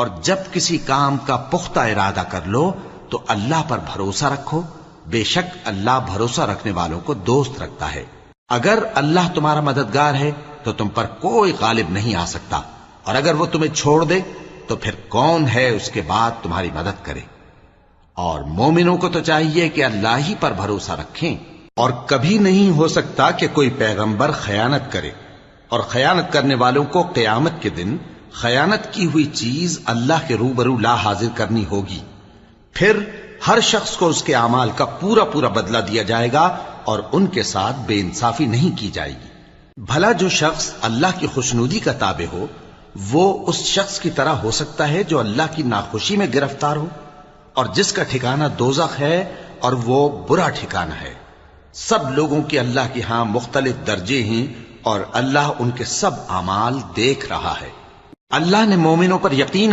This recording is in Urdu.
اور جب کسی کام کا پختہ ارادہ کر لو تو اللہ پر بھروسہ رکھو، بے شک اللہ بھروسہ رکھنے والوں کو دوست رکھتا ہے۔ اگر اللہ تمہارا مددگار ہے تو تم پر کوئی غالب نہیں آ سکتا، اور اگر وہ تمہیں چھوڑ دے تو پھر کون ہے اس کے بعد تمہاری مدد کرے۔ اور مومنوں کو تو چاہیے کہ اللہ ہی پر بھروسہ رکھیں، اور کبھی نہیں ہو سکتا کہ کوئی پیغمبر خیانت کرے، اور خیانت کرنے والوں کو قیامت کے دن خیانت کی ہوئی چیز اللہ کے روبرو لا حاضر کرنی ہوگی، پھر ہر شخص کو اس کے اعمال کا پورا پورا بدلہ دیا جائے گا، اور ان کے ساتھ بے انصافی نہیں کی جائے گی۔ بھلا جو شخص اللہ کی خوشنودی کا تابع ہو وہ اس شخص کی طرح ہو سکتا ہے جو اللہ کی ناخوشی میں گرفتار ہو، اور جس کا ٹھکانہ دوزخ ہے اور وہ برا ٹھکانہ ہے۔ سب لوگوں کے اللہ کے ہاں مختلف درجے ہیں، اور اللہ ان کے سب اعمال دیکھ رہا ہے۔ اللہ نے مومنوں پر یقین